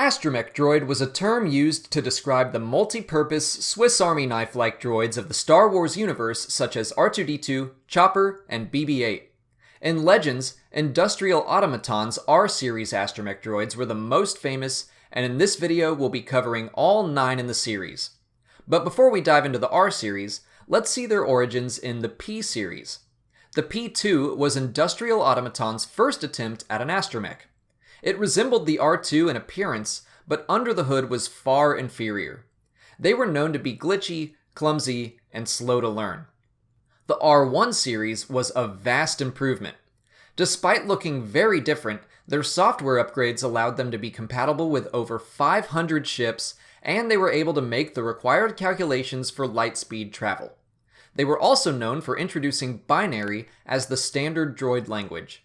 Astromech droid was a term used to describe the multi-purpose Swiss Army knife-like droids of the Star Wars universe such as R2-D2, Chopper, and BB-8. In Legends, Industrial Automaton's R-series Astromech droids were the most famous, and in this video we'll be covering all 9 in the series. But before we dive into the R-series, let's see their origins in the P-series. The P2 was Industrial Automaton's first attempt at an astromech. It resembled the R2 in appearance, but under the hood was far inferior. They were known to be glitchy, clumsy, and slow to learn. The R1 series was a vast improvement. Despite looking very different, their software upgrades allowed them to be compatible with over 500 ships, and they were able to make the required calculations for light speed travel. They were also known for introducing binary as the standard droid language.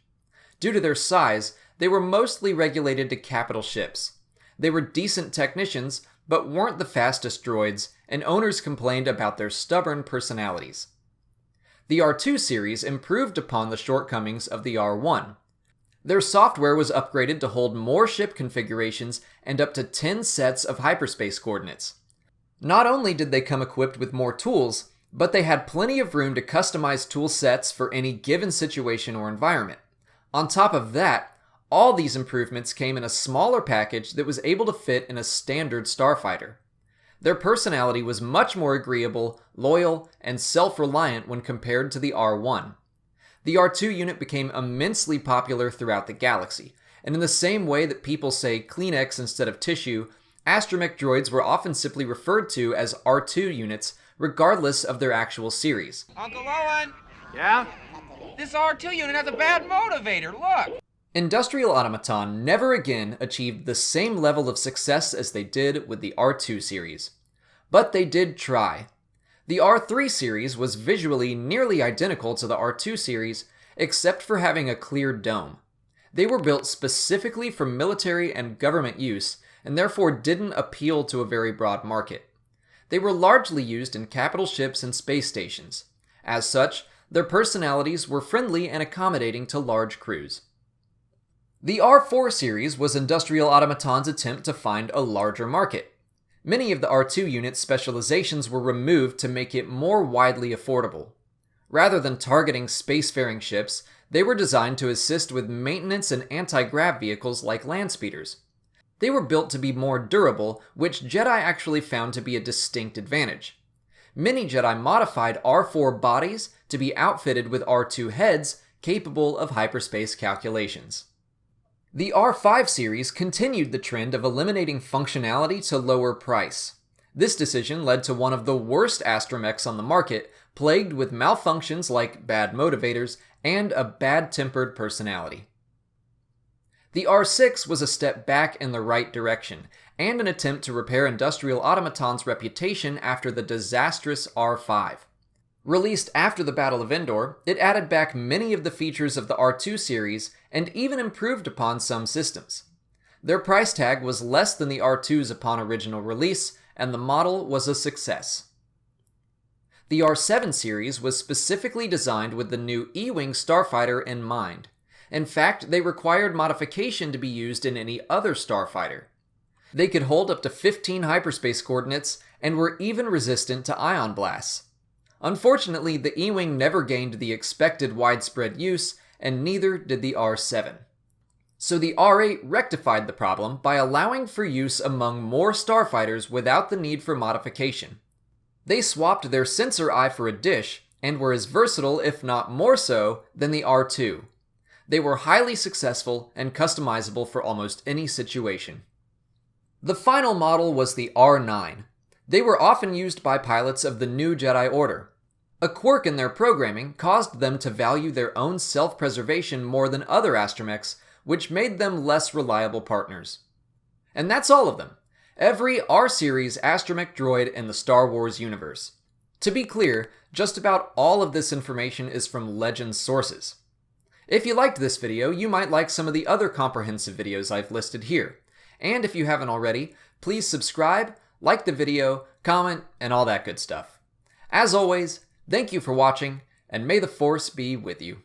Due to their size, they were mostly regulated to capital ships. They were decent technicians, but weren't the fastest droids, and owners complained about their stubborn personalities. The R2 series improved upon the shortcomings of the R1. Their software was upgraded to hold more ship configurations and up to 10 sets of hyperspace coordinates. Not only did they come equipped with more tools, but they had plenty of room to customize tool sets for any given situation or environment. On top of that, all these improvements came in a smaller package that was able to fit in a standard starfighter. Their personality was much more agreeable, loyal, and self-reliant when compared to the R1. The R2 unit became immensely popular throughout the galaxy, and in the same way that people say Kleenex instead of tissue, Astromech droids were often simply referred to as R2 units, regardless of their actual series. Uncle Owen! Yeah? This R2 unit has a bad motivator, look! Industrial Automaton never again achieved the same level of success as they did with the R2 series. But they did try. The R3 series was visually nearly identical to the R2 series, except for having a clear dome. They were built specifically for military and government use, and therefore didn't appeal to a very broad market. They were largely used in capital ships and space stations. As such, their personalities were friendly and accommodating to large crews. The R4 series was Industrial Automaton's attempt to find a larger market. Many of the R2 unit's specializations were removed to make it more widely affordable. Rather than targeting spacefaring ships, they were designed to assist with maintenance and anti-grav vehicles like land speeders. They were built to be more durable, which Jedi actually found to be a distinct advantage. Many Jedi modified R4 bodies to be outfitted with R2 heads capable of hyperspace calculations. The R5 series continued the trend of eliminating functionality to lower price. This decision led to one of the worst astromechs on the market, plagued with malfunctions like bad motivators and a bad-tempered personality. The R6 was a step back in the right direction, and an attempt to repair Industrial Automaton's reputation after the disastrous R5. Released after the Battle of Endor, it added back many of the features of the R2 series and even improved upon some systems. Their price tag was less than the R2's upon original release, and the model was a success. The R7 series was specifically designed with the new E-Wing starfighter in mind. In fact, they required modification to be used in any other starfighter. They could hold up to 15 hyperspace coordinates and were even resistant to ion blasts. Unfortunately, the E-Wing never gained the expected widespread use, and neither did the R7. So the R8 rectified the problem by allowing for use among more starfighters without the need for modification. They swapped their sensor eye for a dish, and were as versatile, if not more so, than the R2. They were highly successful and customizable for almost any situation. The final model was the R9. They were often used by pilots of the New Jedi Order. A quirk in their programming caused them to value their own self-preservation more than other astromechs, which made them less reliable partners. And that's all of them. Every R-series astromech droid in the Star Wars universe. To be clear, just about all of this information is from Legends sources. If you liked this video, you might like some of the other comprehensive videos I've listed here. And if you haven't already, please subscribe, like the video, comment, and all that good stuff. As always, thank you for watching, and may the Force be with you.